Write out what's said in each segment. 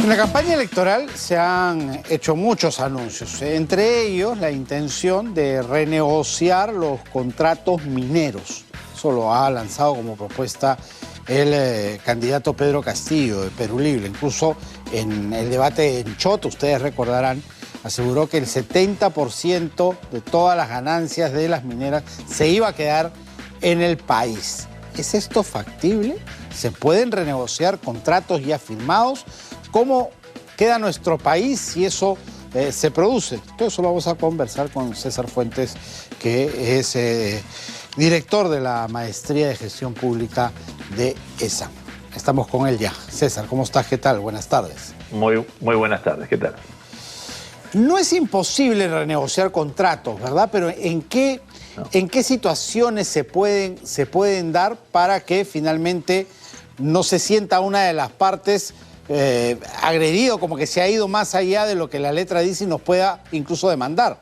En la campaña electoral se han hecho muchos anuncios, entre ellos la intención de renegociar los contratos mineros. Eso lo ha lanzado como propuesta el candidato Pedro Castillo de Perú Libre. Incluso en el debate en Chota, ustedes recordarán, aseguró que el 70% de todas las ganancias de las mineras se iba a quedar en el país. ¿Es esto factible? ¿Se pueden renegociar contratos ya firmados? ¿Cómo queda nuestro país si eso se produce? Todo eso lo vamos a conversar con César Fuentes, que es director de la Maestría de Gestión Pública de ESAM. Estamos con él ya. César, ¿cómo estás? ¿Qué tal? Buenas tardes. Muy buenas tardes. ¿Qué tal? No es imposible renegociar contratos, ¿verdad? Pero ¿en qué situaciones se pueden dar para que finalmente no se sienta una de las partes agredido, como que se ha ido más allá de lo que la letra dice y nos pueda incluso demandar?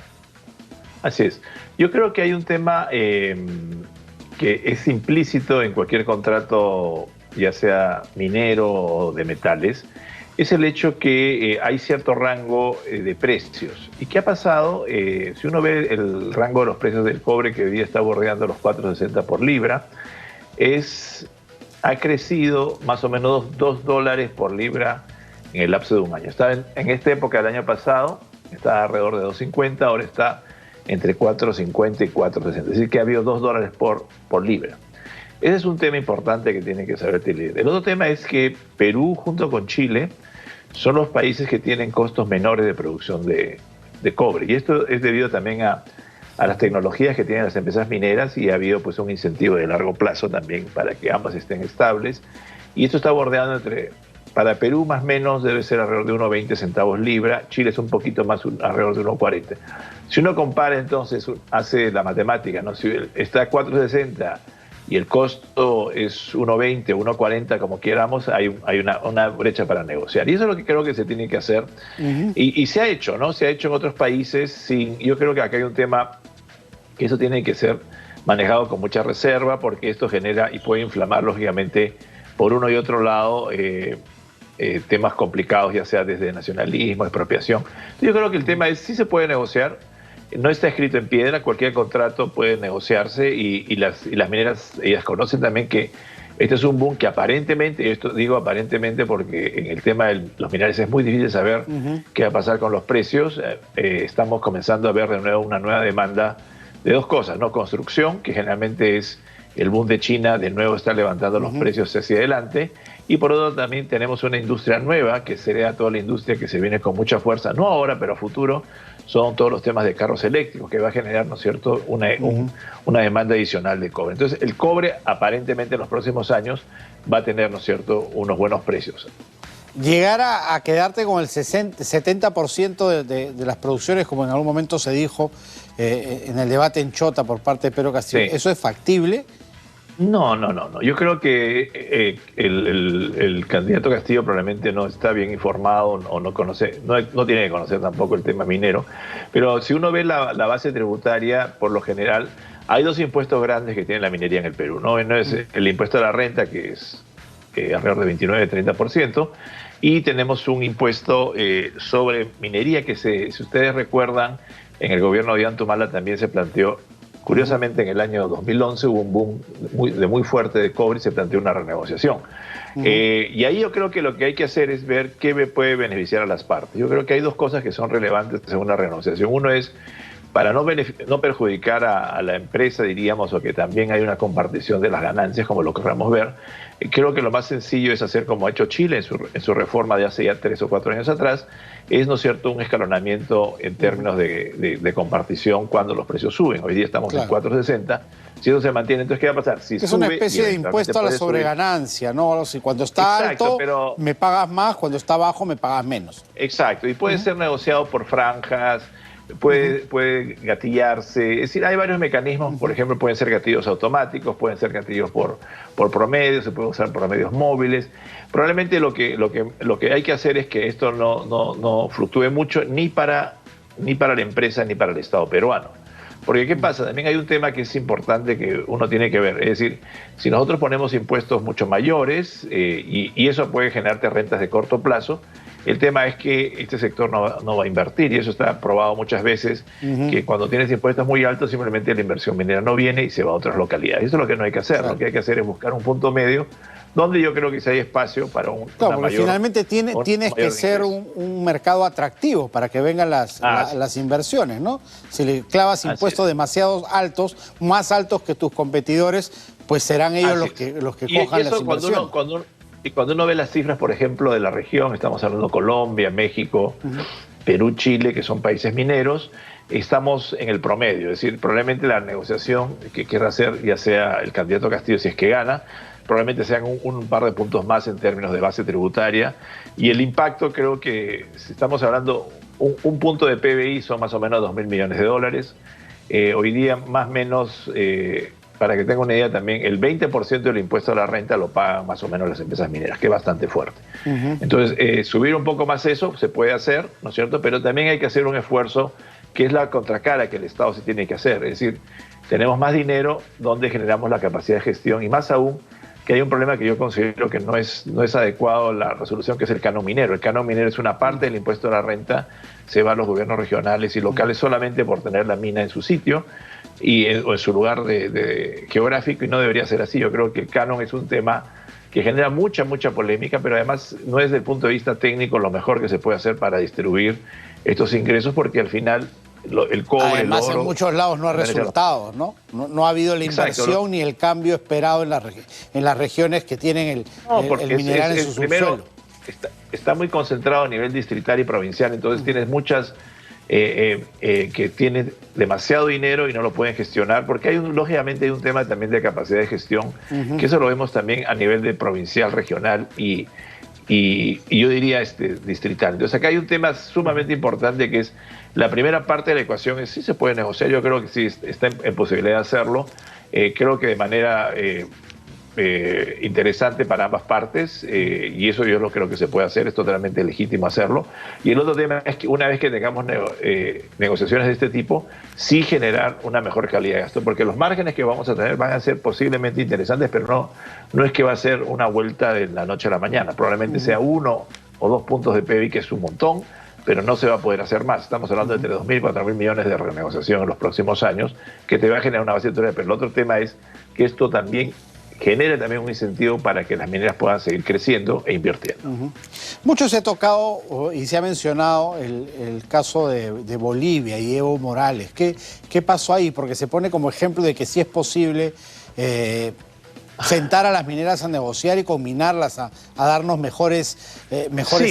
Así es. Yo creo que hay un tema que es implícito en cualquier contrato, ya sea minero o de metales, es el hecho que hay cierto rango de precios. ¿Y qué ha pasado? Si uno ve el rango de los precios del cobre, que hoy día está bordeando los 4.60 por libra, ha crecido más o menos $2 por libra en el lapso de un año. Estaba en esta época del año pasado, estaba alrededor de 2.50, ahora está entre 4.50 y 4.60. Es decir, que ha habido $2 por libra. Ese es un tema importante que tiene que saber Tilly. El otro tema es que Perú, junto con Chile, son los países que tienen costos menores de producción de cobre. Y esto es debido también a las tecnologías que tienen las empresas mineras, y ha habido pues un incentivo de largo plazo también para que ambas estén estables. Y esto está bordeando para Perú más o menos debe ser alrededor de 1.20 centavos libra, Chile es un poquito más, alrededor de 1.40. Si uno compara entonces, hace la matemática, ¿no? Si está a 4.60 y el costo es 1.20, 1.40, como quieramos, hay una brecha para negociar. Y eso es lo que creo que se tiene que hacer. Y se ha hecho, ¿no? Se ha hecho en otros países. Yo creo que acá hay un tema que eso tiene que ser manejado con mucha reserva, porque esto genera y puede inflamar, lógicamente, por uno y otro lado, temas complicados, ya sea desde nacionalismo, expropiación. Yo creo que el tema es, sí se puede negociar. No está escrito en piedra, cualquier contrato puede negociarse, y las mineras, ellas conocen también que este es un boom que aparentemente, y esto digo aparentemente porque en el tema de los minerales es muy difícil saber qué va a pasar con los precios. Estamos comenzando a ver de nuevo una nueva demanda de dos cosas, ¿no? Construcción, que generalmente es el boom de China, de nuevo está levantando los precios hacia adelante, y por otro también tenemos una industria nueva, que sería toda la industria que se viene con mucha fuerza, no ahora, pero a futuro, son todos los temas de carros eléctricos, que va a generar, ¿no es cierto?, una demanda adicional de cobre. Entonces, el cobre, aparentemente, en los próximos años, va a tener, ¿no es cierto?, unos buenos precios. Llegar a quedarte con el 70% de las producciones, como en algún momento se dijo en el debate en Chota por parte de Pedro Castillo, ¿eso es factible? No. Yo creo que el candidato Castillo probablemente no está bien informado o no conoce, no tiene que conocer tampoco el tema minero. Pero si uno ve la base tributaria, por lo general, hay dos impuestos grandes que tiene la minería en el Perú, ¿no? Uno es el impuesto a la renta, que es alrededor de 29-30%, y tenemos un impuesto sobre minería que, si ustedes recuerdan, en el gobierno de Ollanta Humala también se planteó. Curiosamente, en el año 2011 hubo un boom muy fuerte de cobre y se planteó una renegociación. Y ahí yo creo que lo que hay que hacer es ver qué puede beneficiar a las partes. Yo creo que hay dos cosas que son relevantes en una renegociación. Uno es, para no perjudicar a la empresa, diríamos, o que también hay una compartición de las ganancias, como lo queramos ver, creo que lo más sencillo es hacer como ha hecho Chile en su reforma de hace ya 3 o 4 años atrás, es, ¿no es cierto?, un escalonamiento en términos de compartición cuando los precios suben. Hoy día estamos en 4.60, si eso se mantiene, entonces ¿qué va a pasar? Si es sube, una especie de impuesto a la sobreganancia, ¿no? Si cuando está alto me pagas más, cuando está bajo me pagas menos. Exacto, y puede ser negociado por franjas, puede gatillarse, es decir, hay varios mecanismos. Por ejemplo, pueden ser gatillos automáticos, pueden ser gatillos por promedio, se puede usar promedios móviles. Probablemente lo que hay que hacer es que esto no fluctúe mucho ni para la empresa ni para el Estado peruano. Porque ¿qué pasa? También hay un tema que es importante que uno tiene que ver. Es decir, si nosotros ponemos impuestos mucho mayores y eso puede generarte rentas de corto plazo, El tema es que este sector no va a invertir, y eso está probado muchas veces, que cuando tienes impuestos muy altos simplemente la inversión minera no viene y se va a otras localidades. Eso es lo que no hay que hacer. Claro. Lo que hay que hacer es buscar un punto medio donde yo creo que sí hay espacio para un claro, porque mayor, finalmente tienes que ser un mercado atractivo para que vengan las inversiones, ¿no? Si le clavas impuestos demasiado altos, más altos que tus competidores, pues serán ellos los que cojan las inversiones. Cuando uno ve las cifras, por ejemplo, de la región, estamos hablando de Colombia, México, Perú, Chile, que son países mineros, estamos en el promedio. Es decir, probablemente la negociación que quiera hacer, ya sea el candidato Castillo, si es que gana, probablemente sean un par de puntos más en términos de base tributaria. Y el impacto, creo que, si estamos hablando, un punto de PBI son más o menos 2.000 millones de dólares. Hoy día, más o menos, para que tenga una idea también, el 20% del impuesto a la renta lo pagan más o menos las empresas mineras, que es bastante fuerte. Entonces, subir un poco más eso se puede hacer, ¿no es cierto? Pero también hay que hacer un esfuerzo, que es la contracara que el Estado se tiene que hacer. Es decir, tenemos más dinero donde generamos la capacidad de gestión, y más aún que hay un problema que yo considero que no es adecuado la resolución, que es el canon minero. El canon minero es una parte del impuesto a la renta, se va a los gobiernos regionales y locales solamente por tener la mina en su sitio o en su lugar geográfico, y no debería ser así. Yo creo que el canon es un tema que genera mucha polémica, pero además no es, desde el punto de vista técnico, lo mejor que se puede hacer para distribuir estos ingresos, porque al final el cobre, además, el oro, en muchos lados no ha resultado, ¿no? No ha habido la inversión. Exacto, ni el cambio esperado en las regiones que tienen el mineral en su subsuelo. Está muy concentrado a nivel distrital y provincial, entonces tienes muchas que tienen demasiado dinero y no lo pueden gestionar, porque lógicamente hay un tema también de capacidad de gestión, que eso lo vemos también a nivel de provincial, regional y yo diría distrital. Entonces acá hay un tema sumamente importante, que es la primera parte de la ecuación. Sí se puede negociar, yo creo que sí está en posibilidad de hacerlo. Creo que de manera interesante para ambas partes, y eso yo lo creo que se puede hacer, es totalmente legítimo hacerlo. Y el otro tema es que una vez que tengamos negociaciones de este tipo, sí generar una mejor calidad de gasto, porque los márgenes que vamos a tener van a ser posiblemente interesantes, pero no es que va a ser una vuelta de la noche a la mañana. Probablemente sea 1 o 2 puntos de PIB, que es un montón, pero no se va a poder hacer más. Estamos hablando de entre 2.000 y 4.000 millones de renegociación en los próximos años, que te va a generar una base tributaria. Pero el otro tema es que esto también genere también un incentivo para que las mineras puedan seguir creciendo e invirtiendo. Mucho se ha tocado y se ha mencionado el caso de Bolivia y Evo Morales. ¿Qué pasó ahí? Porque se pone como ejemplo de que sí es posible sentar a las mineras a negociar y combinarlas a darnos mejores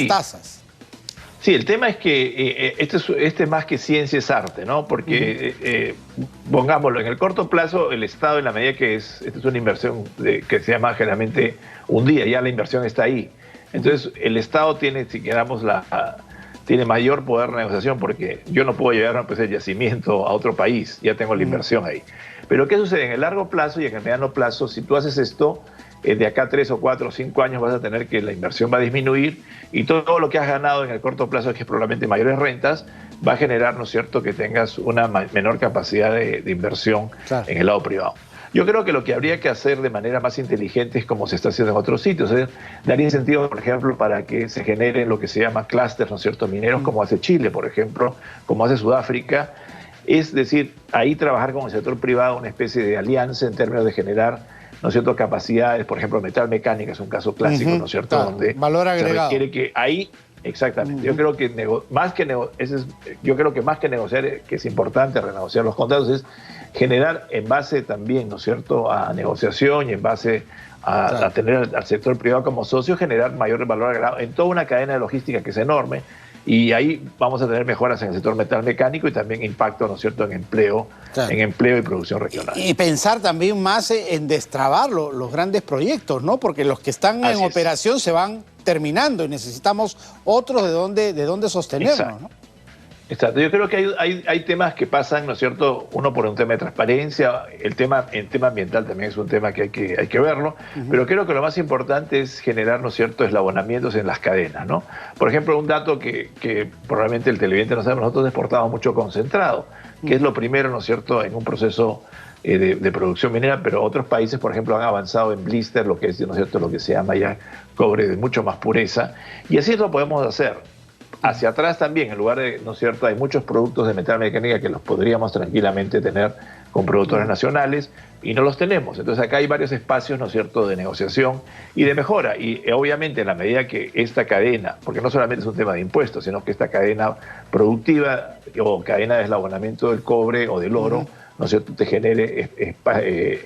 tasas. Sí, el tema es que este más que ciencia es arte, ¿no? Porque, pongámoslo, en el corto plazo, el Estado, en la medida que esta es una inversión que se llama generalmente un día, ya la inversión está ahí. Entonces, el Estado tiene, si queramos, tiene mayor poder de negociación, porque yo no puedo llevar el yacimiento a otro país, ya tengo la inversión ahí. Pero ¿qué sucede? En el largo plazo y en el mediano plazo, si tú haces esto, de acá 3 o 4 o 5 años vas a tener que la inversión va a disminuir, y todo lo que has ganado en el corto plazo, que es probablemente mayores rentas, va a generar, ¿no es cierto?, que tengas una menor capacidad de inversión en el lado privado. Yo creo que lo que habría que hacer de manera más inteligente es como se está haciendo en otros sitios, es dar incentivos, por ejemplo, para que se generen lo que se llama clústeres, ¿no es cierto?, mineros, como hace Chile, por ejemplo, como hace Sudáfrica. Es decir, ahí trabajar con el sector privado, una especie de alianza en términos de generar, ¿no es cierto?, capacidades. Por ejemplo, metal mecánica es un caso clásico, ¿no es cierto?, donde valor agregado. Se requiere que ahí, exactamente, yo creo que más que negociar, que es importante renegociar los contratos, es generar en base también, ¿no es cierto?, a negociación, y en base a tener al sector privado como socio, generar mayor valor agregado en toda una cadena de logística que es enorme. Y ahí vamos a tener mejoras en el sector metal mecánico y también impacto, ¿no es cierto?, en empleo y producción regional. Y pensar también más en destrabar los grandes proyectos, ¿no? Porque los que están en operación se van terminando y necesitamos otros de dónde sostenernos, ¿no? Exacto. Yo creo que hay temas que pasan, ¿no es cierto?, uno por un tema de transparencia, el tema ambiental también es un tema que hay que verlo, pero creo que lo más importante es generar, ¿no es cierto?, eslabonamientos en las cadenas, ¿no? Por ejemplo, un dato que probablemente el televidente no sabe, nosotros exportamos mucho concentrado, que es lo primero, ¿no es cierto?, en un proceso de producción minera, pero otros países, por ejemplo, han avanzado en blister, lo que es, ¿no es cierto?, lo que se llama ya cobre de mucho más pureza, y así lo podemos hacer. Hacia atrás también, en lugar de, ¿no es cierto?, hay muchos productos de metalmecánica que los podríamos tranquilamente tener con productores nacionales y no los tenemos. Entonces acá hay varios espacios, ¿no es cierto?, de negociación y de mejora. Y obviamente en la medida que esta cadena, porque no solamente es un tema de impuestos, sino que esta cadena productiva o cadena de eslabonamiento del cobre o del oro, ¿no es cierto?, te genere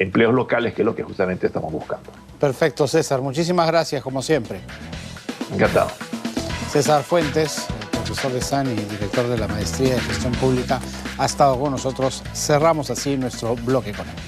empleos locales, que es lo que justamente estamos buscando. Perfecto, César. Muchísimas gracias, como siempre. Encantado. César Fuentes, profesor de SAN y director de la Maestría de Gestión Pública, ha estado con nosotros. Cerramos así nuestro bloque económico.